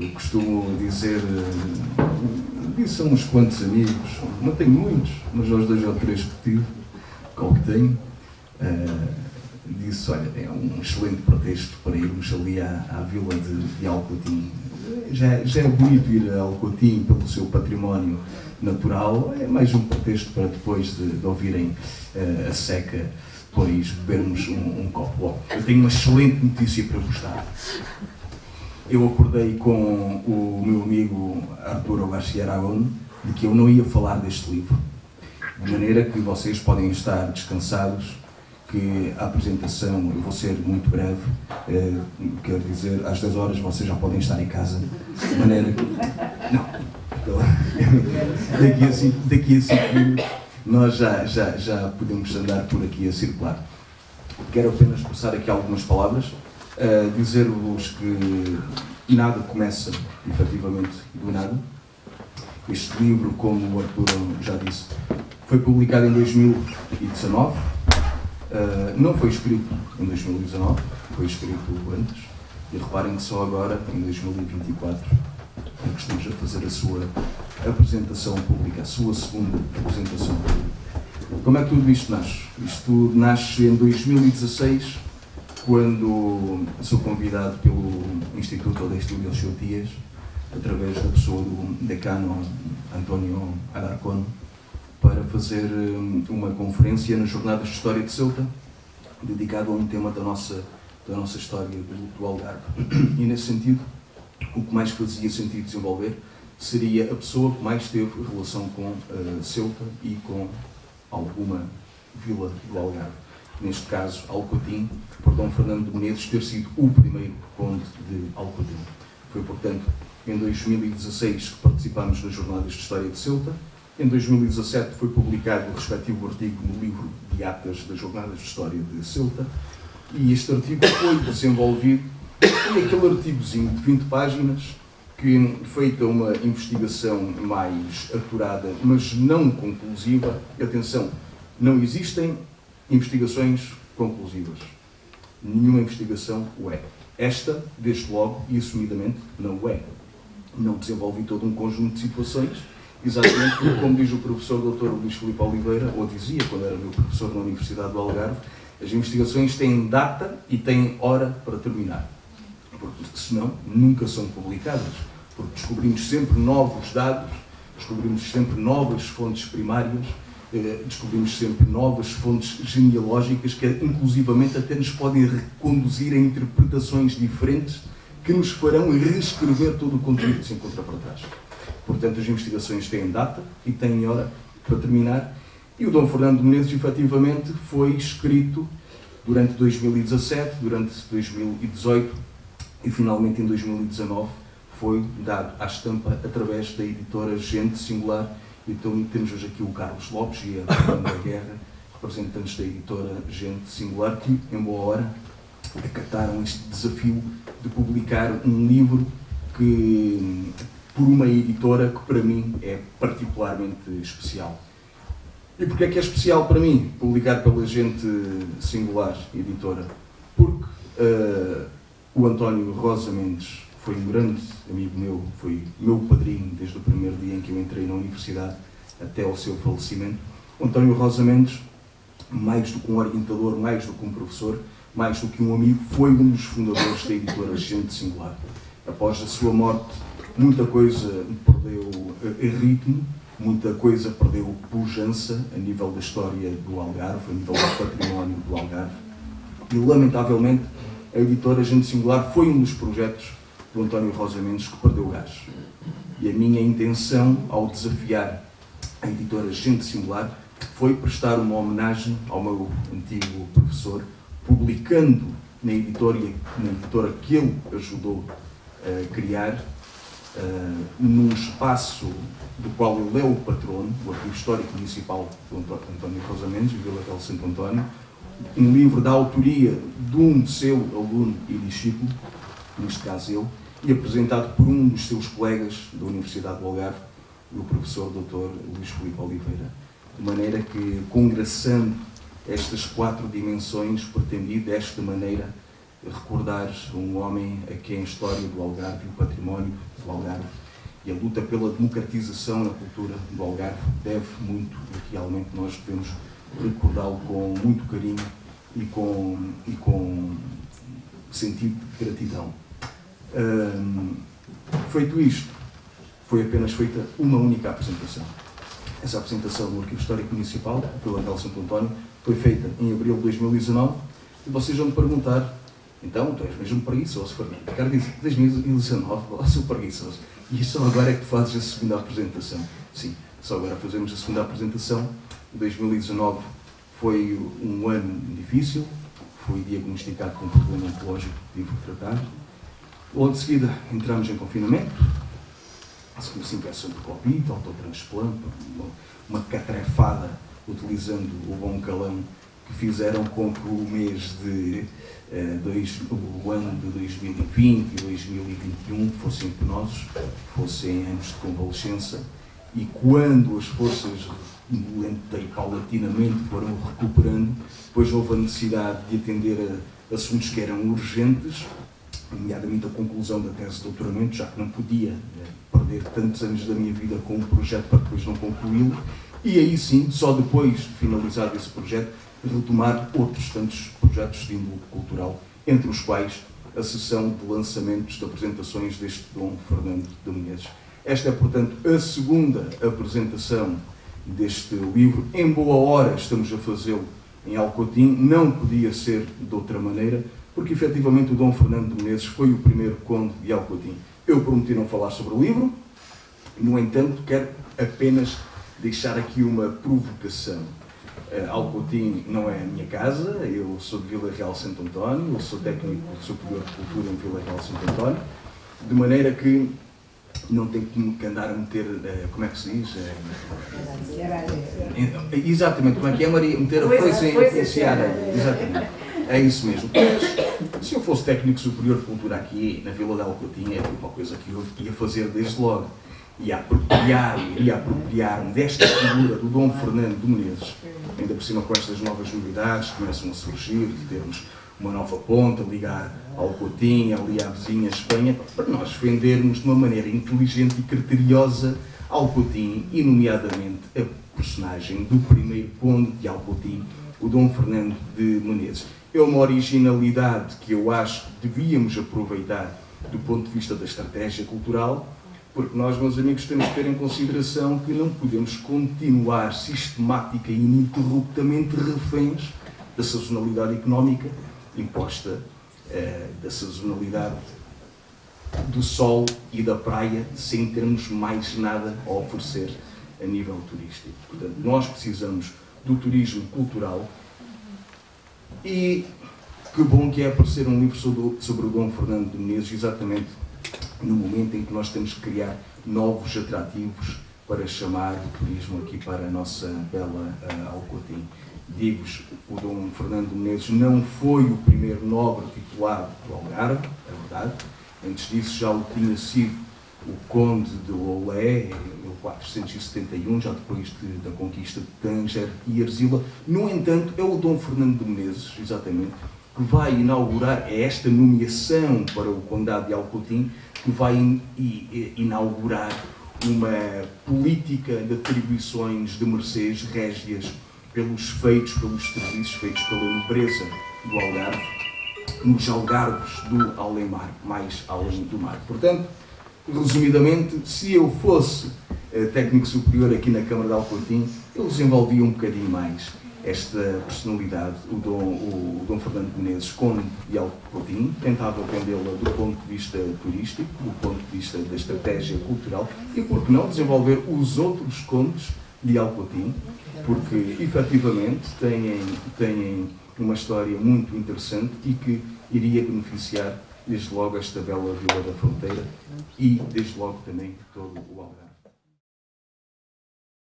Eu costumo dizer, disse a uns quantos amigos, não tenho muitos, mas aos 2 ou 3 que tive, ou que tenho, disse, olha, é um excelente pretexto para irmos ali à vila de Alcotim. Já é bonito ir a Alcotim pelo seu património natural, é mais um pretexto para depois de ouvirem a seca, depois bebermos um copo. Bom, eu tenho uma excelente notícia para vos dar. Eu acordei com o meu amigo Arturo García Aragón de que eu não ia falar deste livro, de maneira que vocês podem estar descansados, que a apresentação, eu vou ser muito breve, quero dizer, às 10 horas vocês já podem estar em casa, de maneira que... Não, daqui a 5 minutos nós já podemos andar por aqui a circular. Quero apenas passar aqui algumas palavras, dizer-vos que nada começa, efetivamente, do nada. Este livro, como o Arturo já disse, foi publicado em 2019, não foi escrito em 2019, foi escrito antes, e reparem que só agora, em 2024, é que estamos a fazer a sua apresentação pública, a sua segunda apresentação pública. Como é que tudo isto nasce? Isto nasce em 2016, quando sou convidado pelo Instituto de Estudios Ceutias, através da pessoa do decano António Alarcón, para fazer uma conferência nas Jornadas de História de Ceuta, dedicado a um tema da nossa história do Algarve. E nesse sentido, o que mais fazia sentido desenvolver seria a pessoa que mais teve relação com Ceuta e com alguma vila do Algarve. Neste caso, Alcotim, por Dom Fernando de Menezes ter sido o primeiro conde de Alcotim. Foi, portanto, em 2016 que participámos nas Jornadas de História de Ceuta. Em 2017 foi publicado o respectivo artigo no livro de atas das Jornadas de História de Ceuta. E este artigo foi desenvolvido, foi aquele artigozinho de 20 páginas, que, feita uma investigação mais apurada, mas não conclusiva, atenção, não existem investigações conclusivas. Nenhuma investigação o é. Esta, desde logo e assumidamente, não o é. Não desenvolvi todo um conjunto de situações, exatamente como diz o professor Dr. Luís Filipe Oliveira, ou dizia quando era meu professor na Universidade do Algarve, as investigações têm data e têm hora para terminar. Porque senão nunca são publicadas. Porque descobrimos sempre novos dados, descobrimos sempre novas fontes primárias, descobrimos sempre novas fontes genealógicas que, inclusivamente, até nos podem reconduzir a interpretações diferentes que nos farão reescrever todo o conteúdo que se encontra para trás. Portanto, as investigações têm data e têm hora para terminar. E o Dom Fernando de Menezes, efetivamente, foi escrito durante 2017, durante 2018 e, finalmente, em 2019, foi dado à estampa através da editora Gente Singular. Então temos hoje aqui o Carlos Lopes e a Fernanda Guerra, representantes da editora Gente Singular, que, em boa hora, acataram este desafio de publicar um livro que, por uma editora que para mim é particularmente especial. E porquê é que é especial para mim, publicar pela Gente Singular, editora? Porque o António Rosa Mendes foi um grande amigo meu, foi meu padrinho desde o primeiro dia em que eu entrei na universidade até ao seu falecimento. O António Rosa Mendes, mais do que um orientador, mais do que um professor, mais do que um amigo, foi um dos fundadores da editora Gente Singular. Após a sua morte, muita coisa perdeu ritmo, muita coisa perdeu pujança a nível da história do Algarve, a nível do património do Algarve. E, lamentavelmente, a editora Gente Singular foi um dos projetos do António Rosa Mendes que perdeu gás. E a minha intenção, ao desafiar a editora Gente Singular, foi prestar uma homenagem ao meu antigo professor, publicando na editora que ele ajudou a criar, num espaço do qual ele é o patrono, o Arquivo Histórico Municipal do António Rosa Mendes, Vila Real de Santo António, um livro da autoria de um seu aluno e discípulo, neste caso eu, e apresentado por um dos seus colegas da Universidade do Algarve, o professor Dr. Luís Filipe Oliveira. De maneira que, congraçando estas 4 dimensões, pretendi desta maneira recordar um homem a quem a história do Algarve e o património do Algarve e a luta pela democratização na cultura do Algarve deve muito, e realmente nós devemos recordá-lo com muito carinho e com sentido de gratidão. Feito isto, foi apenas feita uma única apresentação. Essa apresentação no Arquivo Histórico Municipal, pela Vila Santo António, foi feita em abril de 2019, e vocês vão me perguntar, então, tu és mesmo preguiçoso, Fernando? Quero dizer, 2019, ó, sou preguiçoso. E só agora é que tu fazes a segunda apresentação. Sim, só agora fazemos a segunda apresentação. 2019 foi um ano difícil, fui diagnosticado com um problema oncológico que tive que tratar. Logo de seguida entramos em confinamento, seguimos infecção por Covid, autotransplante, uma catrefada, utilizando o bom calão, que fizeram com que o mês de o ano de 2020 e 2021 fossem penosos, fossem anos de convalescença, e quando as forças lenta e paulatinamente foram recuperando, depois houve a necessidade de atender a assuntos que eram urgentes, nomeadamente a conclusão da tese de doutoramento, já que não podia perder tantos anos da minha vida com um projeto para depois não concluí-lo, e aí sim, só depois de finalizado esse projeto, retomar outros tantos projetos de índole cultural, entre os quais a sessão de lançamentos de apresentações deste Dom Fernando de Menezes. Esta é, portanto, a segunda apresentação deste livro. Em boa hora estamos a fazê-lo em Alcotim, não podia ser de outra maneira, porque efetivamente o Dom Fernando de Menezes foi o primeiro conde de Alcotim. Eu prometi não falar sobre o livro, no entanto, quero apenas deixar aqui uma provocação. Alcotim não é a minha casa, eu sou de Vila Real Santo António, eu sou técnico superior de cultura em Vila Real Santo António, de maneira que não tenho que andar a meter, como é que se diz? Exatamente, como é que é, Maria? Meter a foice em influenciar. Exatamente, é isso mesmo. Mas, se eu fosse técnico superior de cultura aqui na Vila de Alcotim, é uma coisa que eu ia fazer desde logo. Iria apropriar-me desta figura do Dom Fernando de Menezes, ainda por cima com estas novas novidades que começam a surgir, de termos uma nova ponta, ligar Alcotim, ali à vizinha Espanha, para nós vendermos de uma maneira inteligente e criteriosa Alcotim, e nomeadamente a personagem do primeiro conde de Alcotim, o Dom Fernando de Menezes. É uma originalidade que eu acho que devíamos aproveitar do ponto de vista da estratégia cultural, porque nós, meus amigos, temos que ter em consideração que não podemos continuar sistemática e ininterruptamente reféns da sazonalidade económica imposta, da sazonalidade do sol e da praia, sem termos mais nada a oferecer a nível turístico. Portanto, nós precisamos do turismo cultural, e que bom que é aparecer um livro sobre o Dom Fernando de Menezes, exatamente no momento em que nós temos que criar novos atrativos para chamar o turismo aqui para a nossa bela Alcotim. Digo-vos, o Dom Fernando de Menezes não foi o primeiro nobre titulado do Algarve, é verdade. Antes disso já o tinha sido o Conde de Lolé, em 1471, já depois da conquista de Tânger e Arzila. No entanto, é o Dom Fernando de Menezes, exatamente, que vai inaugurar, é esta nomeação para o Condado de Alcotim, que vai inaugurar uma política de atribuições de mercês régias pelos feitos, pelos serviços feitos pela nobreza do Algarve, nos algarves do além-mar, mais além do mar. Portanto, resumidamente, se eu fosse técnico superior aqui na Câmara de Alcotim, eu desenvolvia um bocadinho mais esta personalidade, o Dom Fernando de Menezes, conde de Alcotim, tentava vendê-la do ponto de vista turístico, do ponto de vista da estratégia cultural, e por que não desenvolver os outros condes de Alcotim, porque efetivamente têm uma história muito interessante e que iria beneficiar desde logo esta bela Vila da Fronteira e desde logo também todo o Algarve.